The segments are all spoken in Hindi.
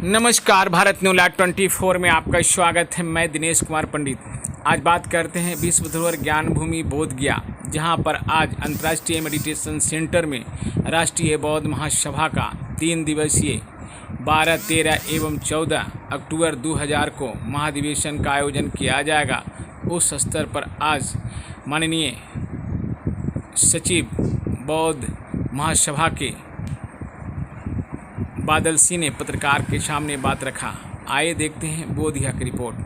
नमस्कार, भारत न्यू लाइव 24 में आपका स्वागत है। मैं दिनेश कुमार पंडित। आज बात करते हैं विश्व धरोहर ज्ञान भूमि बोध गया, जहां पर आज अंतर्राष्ट्रीय मेडिटेशन सेंटर में राष्ट्रीय बौद्ध महासभा का 3 दिवसीय 12, 13 एवं 14 अक्टूबर 2000 को महाधिवेशन का आयोजन किया जाएगा। उस स्तर पर आज माननीय सचिव बौद्ध महासभा के बादल सिंह ने पत्रकार के सामने बात रखा। आइए देखते हैं बोधिया की रिपोर्ट।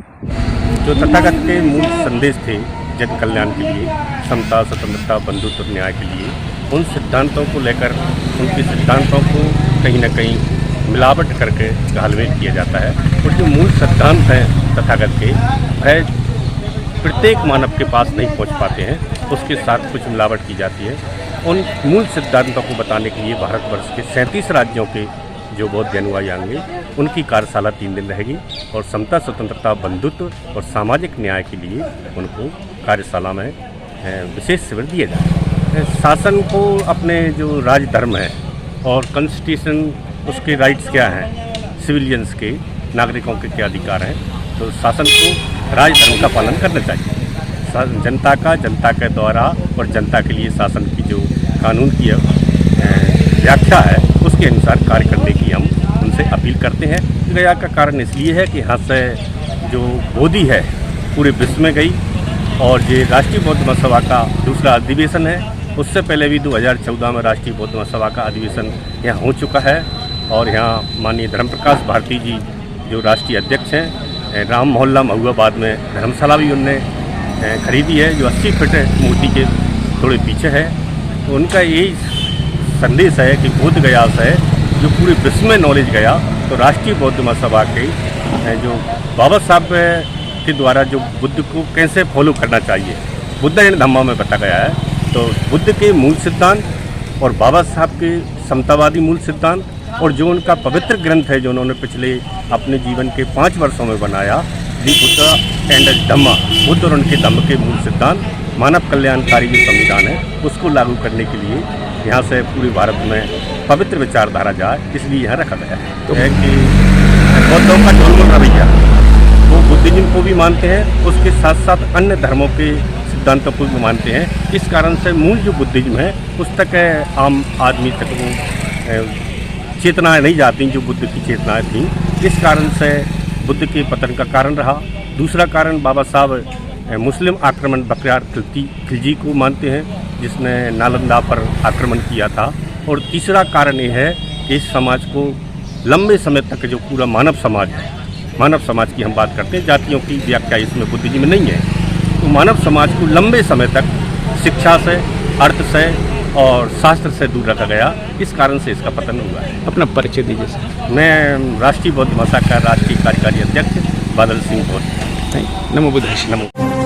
जो तथागत के मूल संदेश थे जन कल्याण के लिए, समता, स्वतंत्रता, बंधुत्व, न्याय के लिए, उन सिद्धांतों को लेकर उनके सिद्धांतों को कहीं न कहीं मिलावट करके घालमेल किया जाता है। और जो मूल सिद्धांत हैं तथागत के, वह प्रत्येक मानव के पास नहीं पहुंच पाते हैं, उसके साथ कुछ मिलावट की जाती है। उन मूल सिद्धांतों को बताने के लिए भारतवर्ष के 37 राज्यों के जो बौद्ध अनुयायी आएंगे, उनकी कार्यशाला 3 दिन रहेगी और समता, स्वतंत्रता, बंधुत्व और सामाजिक न्याय के लिए उनको कार्यशाला में विशेष शिविर दिए जाए। शासन को अपने जो राजधर्म है और कॉन्स्टिट्यूशन, उसके राइट्स क्या हैं, सिविलियंस के, नागरिकों के क्या अधिकार हैं, तो शासन को राजधर्म का पालन करना चाहिए। जनता के द्वारा और जनता के लिए शासन की जो कानून की व्याख्या है, उसके अनुसार कार्य करने की हम उनसे अपील करते हैं। गया का कारण इसलिए है कि यहाँ से जो बोधि है पूरे विश्व में गई, और ये राष्ट्रीय बौद्ध महासभा का दूसरा अधिवेशन है। उससे पहले भी 2014 में राष्ट्रीय बौद्ध महासभा का अधिवेशन यहाँ हो चुका है, और यहाँ माननीय धर्मप्रकाश भारती जी जो राष्ट्रीय अध्यक्ष हैं, राम मोहल्ला महुआबाद में धर्मशाला भी उनने खरीदी है, जो 80 फीट मूर्ति के थोड़े पीछे है। तो उनका यही संदेश है कि बोध गया से जो पूरे विश्व में नॉलेज गया, तो राष्ट्रीय बौद्ध महासभा के जो बाबा साहब के द्वारा जो बुद्ध को कैसे फॉलो करना चाहिए, बुद्ध एंड धम्मा में बताया गया है। तो बुद्ध के मूल सिद्धांत और बाबा साहब के समतावादी मूल सिद्धांत, और जो उनका पवित्र ग्रंथ है जो उन्होंने पिछले अपने जीवन के 5 वर्षों में बनाया, दी बुद्ध एंड धम्मा, बुद्ध और उनके धम्म के मूल सिद्धांत, मानव कल्याणकारी जो संविधान है, उसको लागू करने के लिए यहाँ से पूरे भारत में पवित्र विचारधारा जाए, इसलिए यहाँ रखा गया है। तो है कि बौद्धों का जो रवैया वो बुद्धिज्म को भी मानते हैं, उसके साथ साथ अन्य धर्मों के सिद्धांतों को भी मानते हैं। इस कारण से मूल जो बुद्धिज्म है उस तक आम आदमी तक वो चेतनाएँ नहीं जाती जो बुद्ध की चेतनाएँ थीं। इस कारण से बुद्ध के पतन का कारण रहा। दूसरा कारण बाबा साहब मुस्लिम आक्रमण बख्तियार खिलजी को मानते हैं, जिसने नालंदा पर आक्रमण किया था। और तीसरा कारण ये है कि इस समाज को लंबे समय तक जो पूरा मानव समाज है, मानव समाज की हम बात करते हैं, जातियों की व्याख्या इसमें बुद्धिज्म में नहीं है, तो मानव समाज को लंबे समय तक शिक्षा से, अर्थ से और शास्त्र से दूर रखा गया। इस कारण से इसका पतन हुआ है। अपना परिचय दीजिए सर। मैं राष्ट्रीय बौद्ध महासभा का राष्ट्रीय कार्यकारी अध्यक्ष बादल सिंह बौद्ध। नमो बुद्धाय। नमो।